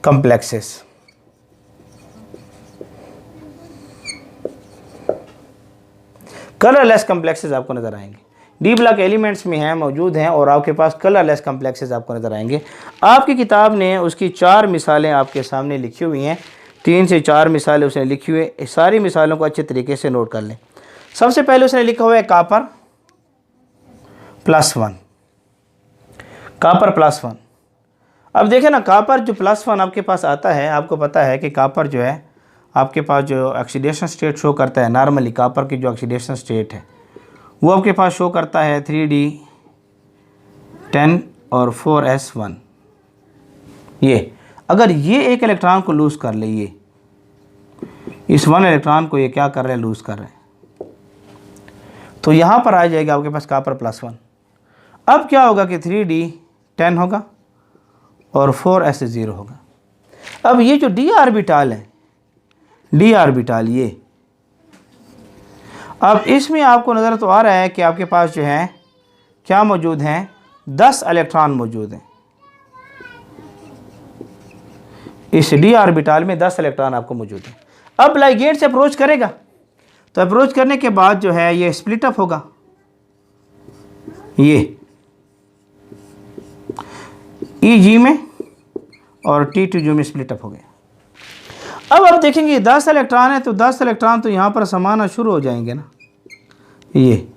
Complexes. Colourless complexes आपको नजर आएंगे, डी ब्लॉक एलिमेंट्स में हैं, मौजूद हैं, और आपके पास कलरलेस कॉम्प्लेक्सेस आपको नजर आएंगे। आपकी किताब ने उसकी 4 मिसालें आपके सामने लिखी हुई हैं, 3 से 4 मिसालें उसने लिखी हुई है। सारी मिसालों को अच्छे तरीके से नोट कर लें। सबसे पहले उसने लिखा हुआ है कॉपर +1, कॉपर +1। अब देखें ना, कॉपर जो +1 आपके पास आता है, आपको पता है कि कॉपर जो है आपके पास जो ऑक्सीडेशन स्टेट शो करता है, नॉर्मली कॉपर की जो ऑक्सीडेशन स्टेट है वो आपके पास शो करता है 3d10 और 4s1। ये अगर ये एक इलेक्ट्रॉन को लूज़ कर ले, ये इस 1 इलेक्ट्रॉन को ये क्या कर रहे हैं, लूज़ कर रहे हैं, तो यहाँ पर आ जाएगा आपके पास कॉपर +1। अब क्या होगा कि 3d10 होगा और 4s0 होगा। अब ये जो d ऑर्बिटल है, d ऑर्बिटल, ये अब इसमें आपको नज़र तो आ रहा है कि आपके पास जो है क्या मौजूद हैं, 10 इलेक्ट्रॉन मौजूद हैं। इस d ऑर्बिटल में 10 इलेक्ट्रॉन आपको मौजूद हैं। अब लाइगेंड से अप्रोच करेगा, तो अप्रोच करने के बाद जो है ये स्प्लिट अप होगा, ये EG में और T2G में स्प्लिट अप हो गया। अब आप देखेंगे 10 इलेक्ट्रॉन है, तो 10 इलेक्ट्रॉन तो यहाँ पर समाना शुरू हो जाएंगे ना, ये।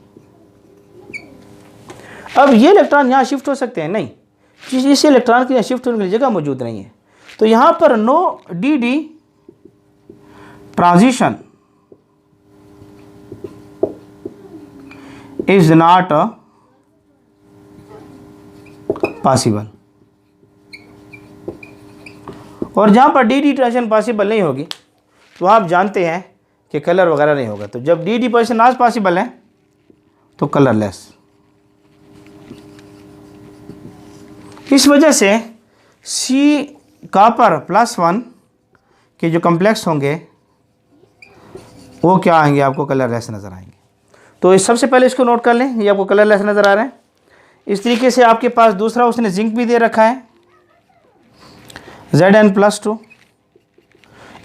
अब ये इलेक्ट्रॉन यहाँ शिफ्ट हो सकते हैं नहीं, इस इलेक्ट्रॉन की यहाँ शिफ्ट होने की जगह मौजूद नहीं है, तो यहाँ पर no dd transition is not possible. और जहाँ पर डी ट्रांजिशन पॉसिबल नहीं होगी तो आप जानते हैं कि कलर वगैरह नहीं होगा। तो जब डी ट्रांजिशन नॉट पॉसिबल है तो कलरलेस। इस वजह से सी कॉपर +1 के जो कॉम्प्लेक्स होंगे वो क्या आएंगे, आपको कलरलेस नज़र आएंगे। तो इस सबसे पहले इसको नोट कर लें, ये आपको कलरलेस नज़र आ रहा है। इस तरीके से आपके पास दूसरा उसने जिंक भी दे रखा है, Zn+2।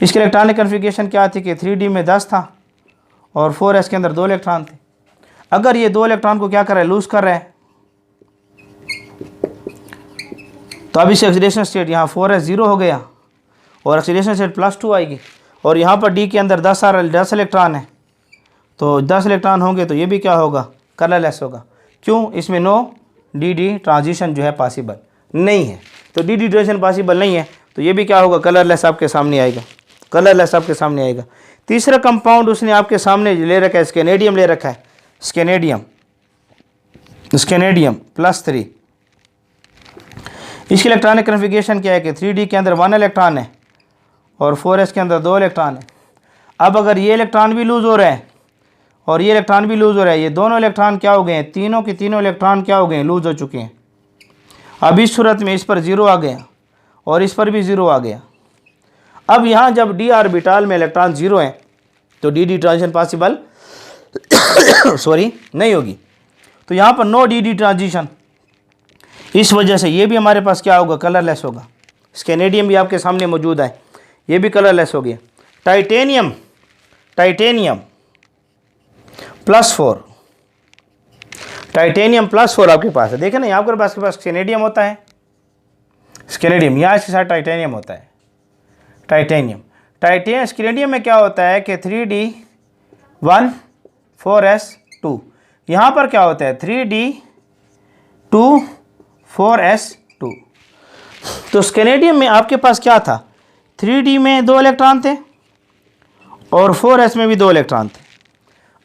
इसके इलेक्ट्रॉनिक कन्फिगरेशन क्या थी कि 3d में 10 था और 4s के अंदर 2 इलेक्ट्रॉन थे। अगर ये 2 इलेक्ट्रॉन को क्या कर रहा है, लूज़ कर रहा है, तो अब इस ऑक्सीडेशन स्टेट यहाँ 4s0 हो गया और ऑक्सीडेशन स्टेट +2 आएगी। और यहाँ पर d के अंदर 10 इलेक्ट्रॉन है, तो 10 इलेक्ट्रॉन होंगे तो ये भी क्या होगा, कलरलेस होगा। क्यों, इसमें नो dd ट्रांजिशन जो है पॉसिबल नहीं है। तो डी ट्रांजिशन पॉसिबल नहीं है तो ये भी क्या होगा, कलरलेस आपके सामने आएगा, कलरलेस आपके सामने आएगा। तीसरा कंपाउंड उसने आपके सामने ले रखा है, स्केनेडियम ले रखा है, स्केनेडियम +3। इसकी इलेक्ट्रॉनिक कन्फिगरेशन क्या है कि 3d के अंदर 1 इलेक्ट्रॉन है और 4s के अंदर 2 इलेक्ट्रॉन है। अब अगर ये इलेक्ट्रॉन भी लूज़ हो रहा है और ये इलेक्ट्रॉन भी लूज़ हो रहा है, ये दोनों इलेक्ट्रॉन क्या हो गए हैं, तीनों के तीनों इलेक्ट्रॉन क्या हो गए हैं, लूज़ हो चुके हैं। अब इस सूरत में इस पर 0 आ गया और इस पर भी 0 आ गया। अब यहाँ जब d ऑर्बिटल में इलेक्ट्रॉन 0 है तो dd ट्रांजिशन पॉसिबल नहीं होगी। तो यहाँ पर नो dd ट्रांजिशन, इस वजह से ये भी हमारे पास क्या होगा, कलरलेस होगा। स्केनेडियम भी आपके सामने मौजूद है, ये भी कलरलेस हो गया। टाइटेनियम +4, टाइटेनियम +4 आपके पास है। देखें ना, यहाँ पर आपके पास स्केनेडियम होता है, स्केनेडियम यहाँ इसके साथ टाइटेनियम होता है। टाइटेनियम स्केनेडियम में क्या होता है कि 3d1 4s2, यहाँ पर क्या होता है 3d2 4s2। तो स्केनेडियम में आपके पास क्या था, 3d में 2 इलेक्ट्रॉन थे और 4s में भी 2 इलेक्ट्रॉन थे।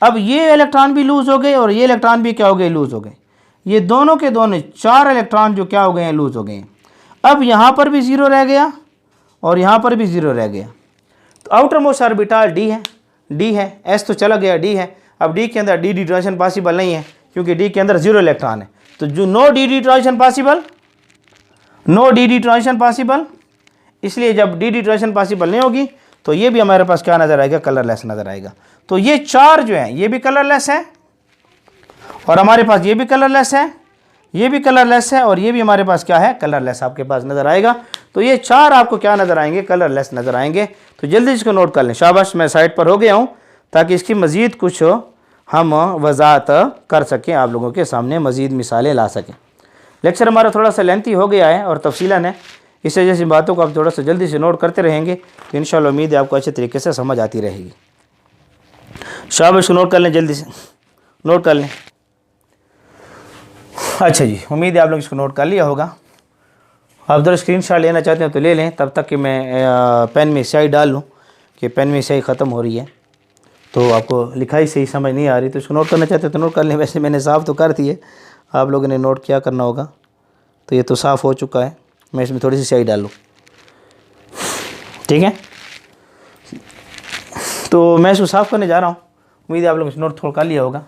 अब ये इलेक्ट्रॉन भी लूज़ हो गए और ये इलेक्ट्रॉन भी क्या हो गए, लूज़ हो गए। ये दोनों के दोनों 4 इलेक्ट्रॉन जो क्या हो गए हैं, लूज़ हो गए हैं। अब यहाँ पर भी 0 रह गया और यहाँ पर भी 0 रह गया। तो आउटर मोस्ट ऑर्बिटल d है, s तो चला गया, d है। अब d के अंदर dd ट्रांजिशन पॉसिबल नहीं है क्योंकि d के अंदर 0 इलेक्ट्रॉन है। तो जो नो dd ट्रांजिशन पॉसिबल, इसलिए जब dd ट्रांजिशन पॉसिबल नहीं होगी तो ये भी हमारे पास क्या नज़र आएगा, कलरलेस नज़र आएगा। तो ये 4 जो हैं ये भी कलरलेस है और हमारे पास ये भी कलरलेस है, ये भी कलरलेस है और ये भी हमारे पास क्या है, कलरलेस आपके पास नज़र आएगा। तो ये 4 आपको क्या नज़र आएंगे, कलरलेस नज़र आएंगे। तो जल्दी इसको नोट कर लें। शाबाश, मैं साइड पर हो गया हूँ ताकि इसकी मज़ीद कुछ हम वजाहत कर सकें, आप लोगों के सामने मज़ीद मिसालें ला सकें। लेक्चर हमारा थोड़ा सा लेंथी हो गया है और तफसीलन है, इस वजह से बातों को आप थोड़ा सा जल्दी से नोट करते रहेंगे तो इंशाअल्लाह उम्मीद है आपको अच्छे तरीके से समझ आती रहेगी। शाबाश, इसको नोट कर लें, जल्दी से नोट कर लें। अच्छा जी, उम्मीद है आप लोग इसको नोट कर लिया होगा। आप उधर स्क्रीनशॉट लेना चाहते हैं तो ले लें, तब तक कि मैं पेन में स्याही डाल लूँ कि पेन में स्याही ख़त्म हो रही है तो आपको लिखाई सही समझ नहीं आ रही, तो इसको नोट करना चाहते हैं तो नोट कर लें। वैसे मैंने साफ़ तो कर दी है, आप लोगों ने नोट क्या करना होगा। तो ये तो साफ़ हो चुका है, मैं इसमें थोड़ी सी स्याही डाल लूँ, ठीक है। तो मैं इसको साफ़ करने जा रहा हूँ, उम्मीद है आप लोग नोट थोड़ा कर लिया होगा।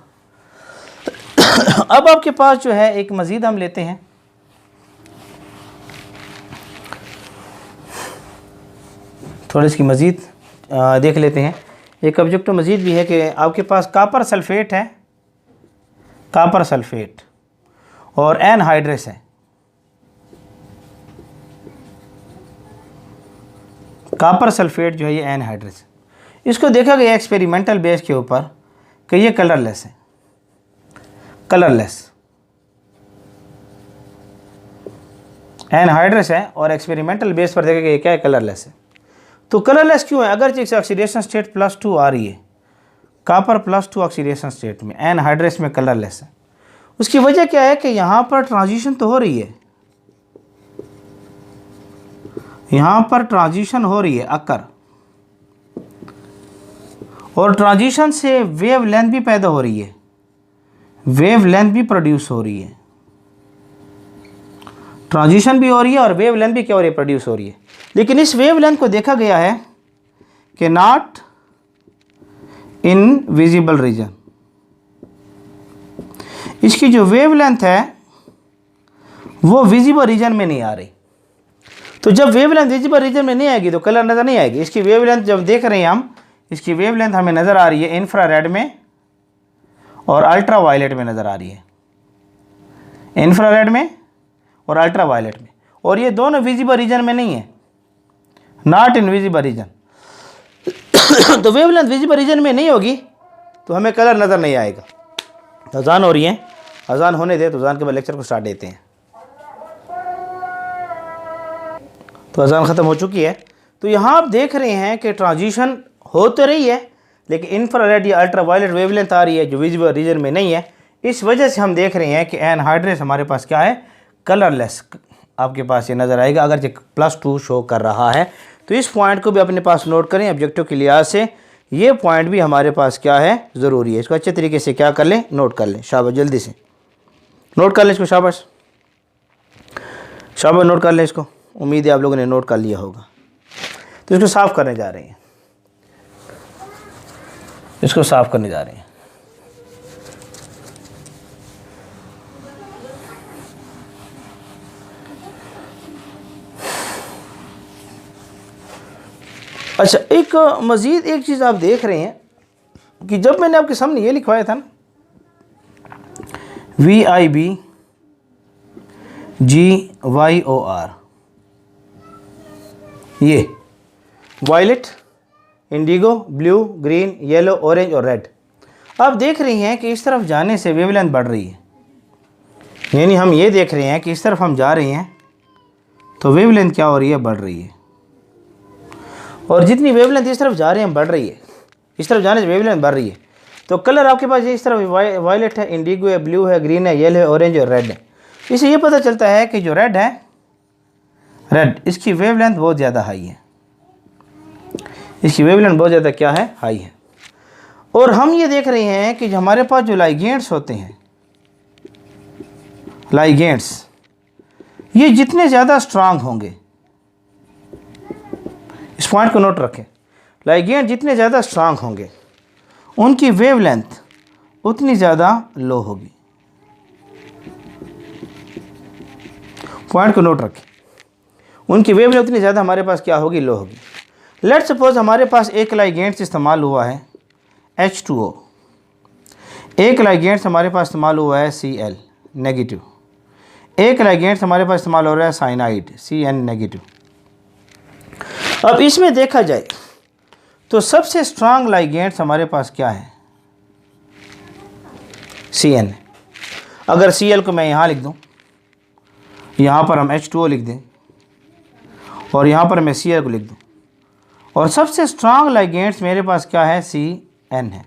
अब आपके पास जो है एक मज़ीद हम लेते हैं, थोड़ी इसकी मज़ीद देख लेते हैं। एक ऑब्जेक्टिव मज़ीद भी है कि आपके पास कॉपर सल्फेट है, कॉपर सल्फेट और एनहाइड्रस है। कॉपर सल्फेट जो है ये एनहाइड्रस, इसको देखा गया एक्सपेरिमेंटल बेस के ऊपर कि ये कलरलेस है, कलरलेस एनहाइड्रस है और एक्सपेरिमेंटल बेस पर देखा गया क्या है, कलरलेस है। तो कलरलेस क्यों है? अगर जैसे ऑक्सीडेशन स्टेट +2 आ रही है, कॉपर +2 ऑक्सीडेशन स्टेट में, एनहाइड्रस में कलरलेस है। उसकी वजह क्या है कि यहाँ पर ट्रांजिशन तो हो रही है, यहाँ पर ट्रांजिशन हो रही है अकर, और ट्रांजिशन से वेव लेंथ भी पैदा हो रही है, वेव लेंथ भी प्रोड्यूस हो रही है। ट्रांजिशन भी हो रही है और वेव लेंथ भी क्या हो रही है, प्रोड्यूस हो रही है। लेकिन इस वेव लेंथ को देखा गया है कि नॉट इन विजिबल रीजन, इसकी जो वेव लेंथ है वो विजिबल रीजन में नहीं आ रही। तो जब वेव लेंथ विजिबल रीजन में नहीं आएगी तो कलर नज़र नहीं आएगी। इसकी वेव लेंथ जब देख रहे हैं हम, इसकी वेव लेंथ हमें नज़र आ रही है इंफ्रारेड में और अल्ट्रा वायलेट में नज़र आ रही है, इंफ्रारेड में और अल्ट्रा वायलेट में, और ये दोनों विजिबल रीजन में नहीं है, नॉट इन विजिबल रीजन। तो वेव लेंथ विजिबल रीजन में नहीं होगी तो हमें कलर नज़र नहीं आएगा। अजान हो रही है, अजान होने दे तो अजान के बाद लेक्चर को स्टार्ट देते हैं। तो अजान ख़त्म हो चुकी है। तो यहाँ आप देख रहे हैं कि ट्रांजिशन हो तो रही है लेकिन इंफ्रारेड या अल्ट्रा वायलेट वेवलेंथ आ रही है जो विजिबल रीजन में नहीं है। इस वजह से हम देख रहे हैं कि एनहाइड्रस हमारे पास क्या है, कलरलेस आपके पास ये नज़र आएगा अगर ये +2 शो कर रहा है। तो इस पॉइंट को भी अपने पास नोट करें ऑब्जेक्टिव के लिहाज से, ये पॉइंट भी हमारे पास क्या है, ज़रूरी है। इसको अच्छे तरीके से क्या कर लें, नोट कर लें। शाबाश, जल्दी से नोट कर लें इसको, शाबाश शाबाश, नोट कर लें इसको। उम्मीद है आप लोगों ने नोट कर लिया होगा। तो इसको साफ़ करने जा रहे हैं, इसको साफ़ करने जा रहे हैं। अच्छा, एक मज़ीद एक चीज़ आप देख रहे हैं कि जब मैंने आपके सामने ये लिखवाया था ना, VIBGYOR, ये violet, indigo, blue, green, yellow, orange और रेड, आप देख रही हैं कि इस तरफ जाने से वेवलेंथ बढ़ रही है। यानी हम ये देख रहे हैं कि इस तरफ हम जा रहे हैं तो वेवलेंथ क्या हो रही है, बढ़ रही है। और जितनी वेवलेंथ इस तरफ जा रहे हैं बढ़ रही है, इस तरफ जाने से वेवलेंथ बढ़ रही है। तो कलर आपके पास ये इस तरफ वायलेट है, इंडिगो है, ब्लू है, ग्रीन है, येलो है, ऑरेंज और रेड है। इससे ये पता चलता है कि जो रेड है, रेड, इसकी वेवलेंथ बहुत ज़्यादा हाई है, इसकी वेवलेंथ बहुत ज़्यादा क्या है, हाई है। और हम ये देख रहे हैं कि जो हमारे पास जो लाइगेंड्स होते हैं, लाइगेंड्स, ये जितने ज़्यादा स्ट्रांग होंगे, इस पॉइंट को नोट रखें, लाइगेंड जितने ज़्यादा स्ट्रांग होंगे उनकी वेवलेंथ उतनी ज़्यादा लो होगी। पॉइंट को नोट रखें, उनकी वेवलेंथ उतनी ज़्यादा हमारे पास क्या होगी, लो होगी। लेट्स सपोज हमारे पास एक लाइगेंड्स इस्तेमाल हुआ है H2O, एक लाइगेंड्स हमारे पास इस्तेमाल हुआ है Cl नेगेटिव, एक लाइगेंड्स हमारे पास इस्तेमाल हो रहा है साइनाइड CN नेगेटिव। अब इसमें देखा जाए तो सबसे स्ट्रांग लाइगेंड्स हमारे पास क्या है? Cn है। अगर Cl को मैं यहाँ लिख दूँ, यहाँ पर हम H2O लिख दें और यहाँ पर मैं Cl को लिख दूँ, और सबसे स्ट्रांग लाइगेंड्स मेरे पास क्या है? Cn है।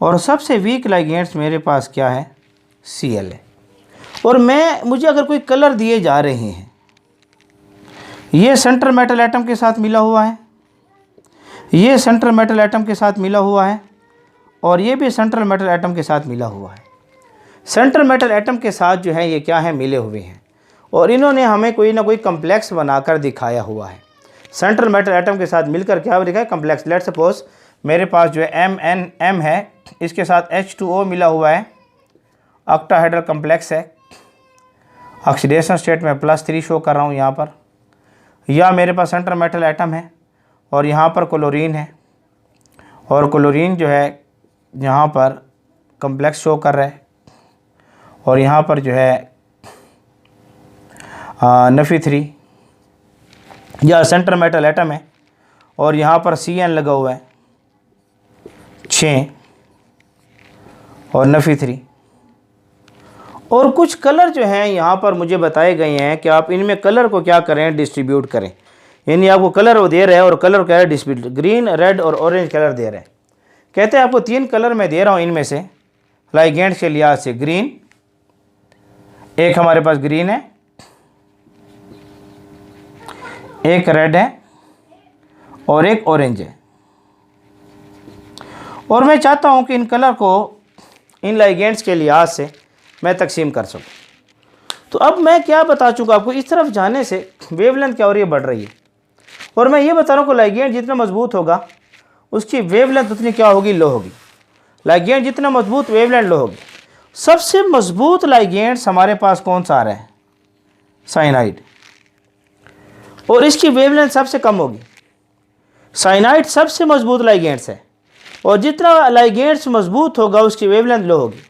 और सबसे वीक लाइगेंड्स मेरे पास क्या है? Cl है। और मुझे अगर कोई कलर दिए जा रहे हैं, ये सेंटर मेटल एटम के साथ मिला हुआ है, ये सेंट्रल मेटल एटम के साथ मिला हुआ है, और ये भी सेंट्रल मेटल एटम के साथ मिला हुआ है। सेंट्रल मेटल एटम के साथ जो है ये क्या है? मिले हुए हैं, और इन्होंने हमें कोई ना कोई कम्प्लेक्स बनाकर दिखाया हुआ है। सेंट्रल मेटल एटम के साथ मिलकर क्या दिखा है? कम्प्लेक्स। लेट्स सपोज मेरे पास जो है MnM है, इसके साथ H2O मिला हुआ है, ऑक्टाहेड्रल कम्प्लेक्स है। ऑक्सीडेशन स्टेट में +3 शो कर रहा हूँ यहाँ पर। या मेरे पास सेंट्रल मेटल एटम है और यहाँ पर क्लोरीन है, और क्लोरीन जो है यहाँ पर कम्प्लेक्स शो कर रहा है, और यहाँ पर जो है Fe3 या सेंट्रल मेटल एटम है, और यहाँ पर Cn लगा हुआ है 6 और Fe3। और कुछ कलर जो हैं यहाँ पर मुझे बताए गए हैं कि आप इनमें कलर को क्या करें? डिस्ट्रीब्यूट करें। यानी आपको कलर वो दे रहे हैं और कलर क्या है? डिस्ट्रीब्यूट। ग्रीन, रेड और ऑरेंज कलर दे रहे हैं। कहते हैं आपको 3 कलर मैं दे रहा हूँ इनमें से लाइगेंड्स के लिहाज से। ग्रीन, एक हमारे पास ग्रीन है, एक रेड है और एक ऑरेंज है। और मैं चाहता हूं कि इन कलर को इन लाइगेंड्स के लिहाज से मैं तकसीम कर सकूं। तो अब मैं क्या बता चुका आपको, इस तरफ जाने से वेवलेंथ क्या हो रही है? बढ़ रही है। और मैं ये बता रहा हूँ कि लाइगेंड जितना मजबूत होगा उसकी वेवलेंथ उतनी क्या होगी? लो होगी। लाइगेंड जितना मजबूत, वेवलेंथ लो होगी। सबसे मजबूत लाइगेंड्स हमारे पास कौन सा आ रहा है? साइनाइड। और इसकी वेवलेंथ सबसे कम होगी। साइनाइड सबसे मजबूत लाइगेंड्स है, और जितना लाइगेंड्स मजबूत होगा उसकी वेवलेंथ लो होगी।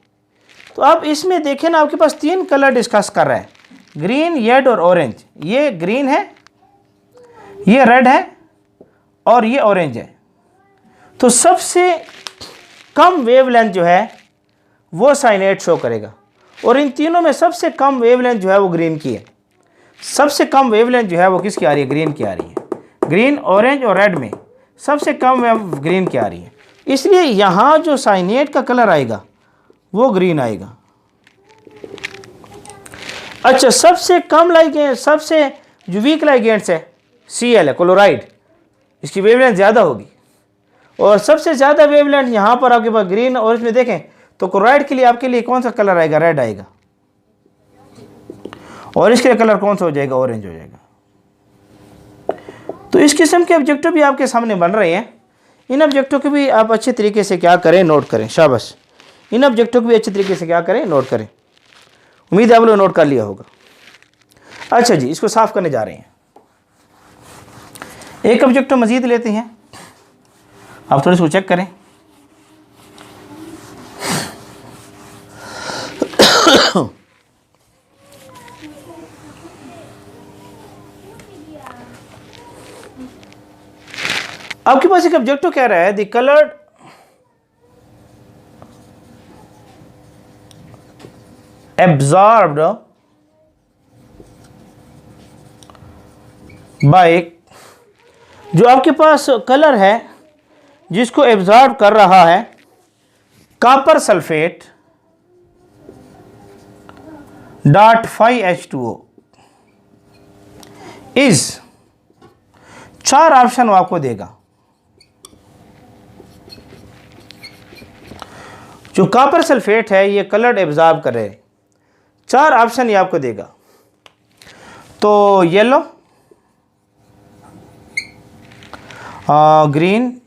तो अब इसमें देखें ना, आपके पास 3 कलर डिस्कस कर रहा है, ग्रीन, येड और ऑरेंज। ये ग्रीन है, ये रेड है और ये ऑरेंज है। तो सबसे कम वेवलेंथ जो है वो साइनाइड शो करेगा, और इन तीनों में सबसे कम वेवलेंथ जो है वो ग्रीन की है। सबसे कम वेवलेंथ जो है वो किसकी आ रही है? ग्रीन की आ रही है। ग्रीन, ऑरेंज और रेड में सबसे कम ग्रीन की आ रही है। इसलिए यहाँ जो साइनाइड का कलर आएगा वो ग्रीन आएगा। अच्छा, सबसे कम लाइगेंड, सबसे जो वीक लाइगेंड्स है Cl है, क्लोराइड, इसकी वेवलेंथ ज़्यादा होगी। और सबसे ज़्यादा वेवलेंथ यहाँ पर आपके पास ग्रीन और इसमें देखें तो क्लोराइड के लिए आपके लिए कौन सा कलर आएगा? रेड आएगा। और इसके लिए कलर कौन सा हो जाएगा? ऑरेंज हो जाएगा। तो इस किस्म के ऑब्जेक्टिव भी आपके सामने बन रहे हैं। इन ऑब्जेक्टिव को भी आप अच्छे तरीके से क्या करें? नोट करें। शाबाश। इन ऑब्जेक्टिव को भी अच्छे तरीके से क्या करें? नोट करें। उम्मीद है आप लोग नोट कर लिया होगा। अच्छा जी, इसको साफ करने जा रहे हैं। एक ऑब्जेक्टिव मजीद लेते हैं, आप थोड़ा इसको चेक करें। आपके पास एक ऑब्जेक्टिव कह रहा है द कलर्ड एब्जॉर्ब्ड बाय, जो आपके पास कलर है जिसको एब्जॉर्ब कर रहा है copper sulphate .5H2O is, 4 option वो आपको देगा। जो कॉपर सल्फेट है ये कलर्ड एब्जॉर्ब करे, 4 ऑप्शन ये आपको देगा। तो येलो, ग्रीन,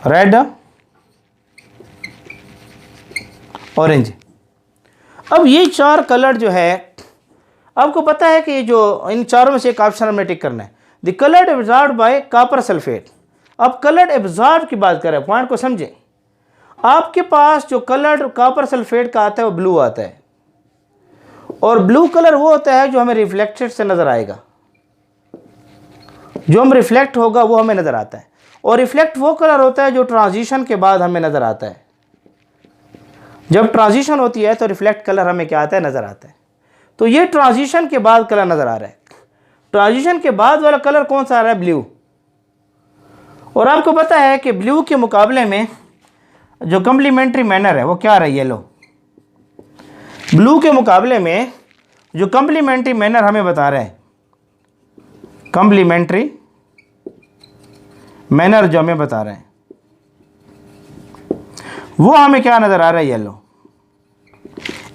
रेड, ऑरेंज। अब ये 4 कलर जो है आपको पता है कि जो इन चारों में से एक ऑप्शन हमें टिक करना है। The coloured absorbed bye copper sulphate. अब कलर्ड एब्जॉर्ब की बात करें, पॉइंट को समझें। आपके पास जो कलर्ड कॉपर सल्फेट का आता है वो ब्लू आता है, और ब्लू कलर वो होता है जो हमें रिफ्लेक्टेड से नजर आएगा। जो हम रिफ्लेक्ट होगा वो हमें नज़र आता है, और रिफ्लेक्ट वो कलर होता है जो ट्रांजिशन के बाद हमें नज़र आता है। जब ट्रांजिशन होती है तो रिफ्लेक्ट कलर हमें क्या आता है, नज़र आता है। तो ये ट्रांजिशन के बाद कलर नज़र आ रहा है। ट्रांजिशन के बाद वाला कलर कौन सा आ रहा है, ब्लू। और आपको पता है कि ब्लू के मुकाबले में जो कम्प्लीमेंट्री मैनर है वो क्या आ रहा है, येलो। ब्लू के मुकाबले में जो कम्प्लीमेंट्री मैनर हमें बता रहा है, कम्प्लीमेंट्री मैनर जो हमें बता रहे हैं वो हमें क्या नज़र आ रहा है, येलो।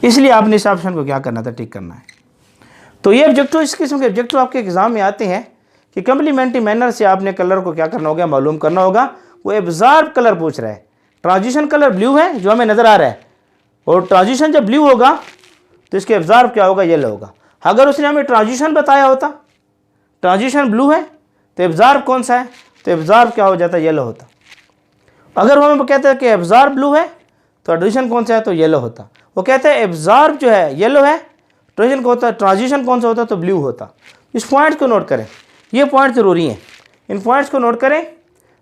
इसलिए आपने इस ऑप्शन को क्या करना था, टिक करना है। तो ये ऑब्जेक्टिव, इस किस्म के ऑब्जेक्टिव आपके एग्जाम में आते हैं कि कम्प्लीमेंट्री मैनर से आपने कलर को क्या करना होगा, मालूम करना होगा। वो एब्जॉर्ब कलर पूछ रहा है। ट्रांजिशन कलर ब्लू है जो हमें नज़र आ रहा है, और ट्रांजिशन जब ब्लू होगा तो इसके एब्जॉर्ब क्या होगा, येलो होगा। अगर उसने हमें ट्रांजिशन बताया होता, ट्रांजिशन ब्लू है तो एब्जॉर्ब कौन सा है, तो एब्जॉर्ब क्या हो जाता, येलो होता। अगर वो हमें कहते हैं कि एब्जॉर्ब ब्लू है तो ट्रांजिशन कौन सा है, तो येलो होता। वो कहते हैं एब्जॉर्ब जो है येलो है, ट्रांजिशन को होता है, ट्रांजिशन कौन सा होता, तो ब्लू होता। इस पॉइंट को नोट करें, ये पॉइंट ज़रूरी है, इन पॉइंट्स को नोट करें।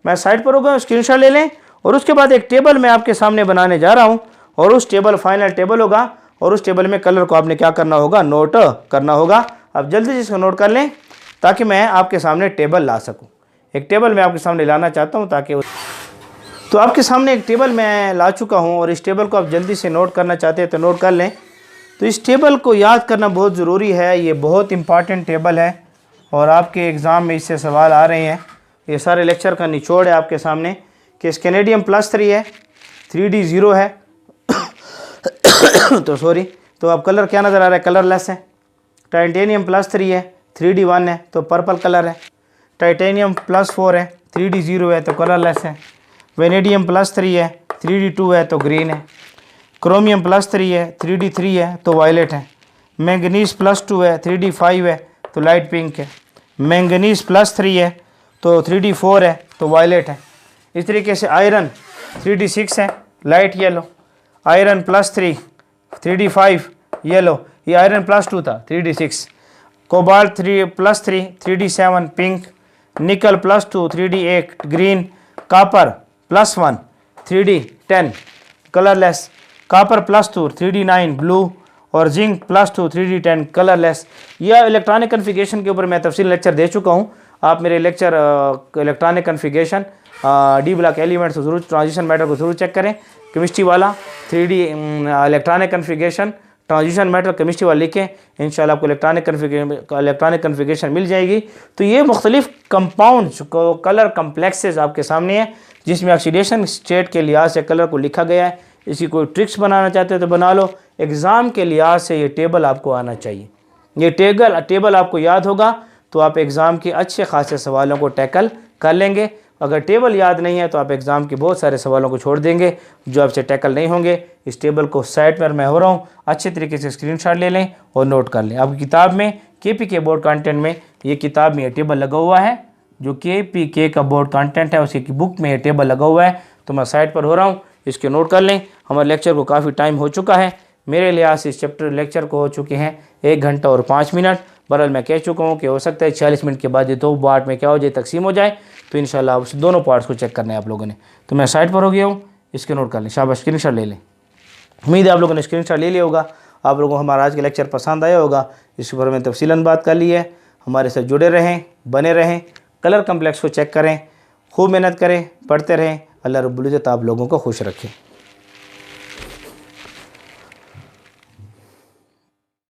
मैं साइड पर होगा, स्क्रीनशॉट ले लें, और उसके बाद एक टेबल मैं आपके सामने बनाने जा रहा हूँ, और उस टेबल फाइनल टेबल होगा, और उस टेबल में कलर को आपने क्या करना होगा, नोट करना होगा। अब जल्दी से इसको नोट कर लें ताकि मैं आपके सामने टेबल ला सकूँ। एक टेबल मैं आपके सामने लाना चाहता हूँ ताकि तो आपके सामने एक टेबल मैं ला चुका हूँ, और इस टेबल को आप जल्दी से नोट करना चाहते हैं तो नोट कर लें। तो इस टेबल को याद करना बहुत ज़रूरी है, ये बहुत इंपॉर्टेंट टेबल है, और आपके एग्ज़ाम में इससे सवाल आ रहे हैं। ये सारे लेक्चर का निचोड़ है आपके सामने कि स्कैनेडियम +3 है, 3D 0 है तो सॉरी, तो अब कलर क्या नज़र आ रहा है, कलरलेस है। टाइटेनियम +3 है, 3D 1 है तो पर्पल कलर है। टाइटेनियम +4 है, 3D 0 है तो कलरलेस है। वेनेडियम +3 है, 3D 2 है तो ग्रीन है। क्रोमियम +3 है, 3D 3 है तो वायलेट है। मैंगनीज +2 है, 3D 5 है तो लाइट पिंक है। मैंगनीज +3 है तो 3D 4 है तो वायलेट है। इस तरीके से आयरन 3D 6 है, light yellow. Iron +3, 3D 5 yellow, ये आयरन +2 था, 3D 6। Cobalt +3, 3D 7 pink. निकल +2, 3D 8 green. Copper +1, 3D 10 colourless. Copper +2, 3D 9 blue, और जिंक +2, 3D 10 कलरलेस। यह इलेक्ट्रॉनिक कन्फिगरेशन के ऊपर मैं तफसील लेक्चर दे चुका हूँ। आप मेरे lecture electronic configuration D block elements को ज़रूर, ट्रांजिशन मैटर को ज़रूर चेक करें। केमिस्ट्री वाला 3D electronic configuration transition matter chemistry वाला लिखें, इंशाल्लाह आपको इलेक्ट्रॉनिक कन्फिगरेशन मिल जाएगी। तो ये मुख्तलिफ कंपाउंड्स को कलर कम्प्लेक्सेस आपके सामने है, जिसमें ऑक्सीडेशन स्टेट के लिहाज से कलर को लिखा गया है। इसी कोई ट्रिक्स बनाना चाहते हो तो बना लो। एग्ज़ाम के लिहाज से ये टेबल आपको आना चाहिए। ये टेबल आपको याद होगा तो आप एग्ज़ाम के अच्छे खासे सवालों को टैकल कर लेंगे। अगर टेबल याद नहीं है तो आप एग्ज़ाम के बहुत सारे सवालों को छोड़ देंगे जो आपसे टैकल नहीं होंगे। इस टेबल को साइड पर मैं हो रहा हूँ, अच्छे तरीके से स्क्रीनशॉट ले लें और नोट कर लें। आपकी किताब में KPK बोर्ड कंटेंट में ये किताब में ये टेबल लगा हुआ है, जो KPK का बोर्ड कंटेंट है उसकी बुक में ये टेबल लगा हुआ है। तो मैं साइड पर हो रहा हूँ, इसके नोट कर लें। हमारे लेक्चर को काफ़ी टाइम हो चुका है, मेरे लिहाज से इस चैप्टर लेक्चर को हो चुके हैं 1 घंटा और 5 मिनट। बहरहाल मैं कह चुका हूँ कि हो सकता है 40 मिनट के बाद ये 2 पार्ट में क्या हो जाए, तकसीम हो जाए। तो इंशाल्लाह उस दोनों पार्ट्स को चेक करना है आप लोगों ने। तो मैं साइड पर हो गया हूँ, इसके नोट कर लें। शाबाश, स्क्रीनशॉट ले लें। उम्मीद है आप लोगों ने स्क्रीनशॉट ले लिया होगा। आप लोगों को हमारा आज का लेक्चर पसंद आया होगा। इस पर मैंने तफसीलन बात कर ली है। हमारे साथ जुड़े रहें, बने रहें, कलर कम्प्लेक्स को चेक करें, खूब मेहनत करें, पढ़ते रहें। अल्लाह रब्बुल इज़्ज़त आप लोगों को खुश रखे।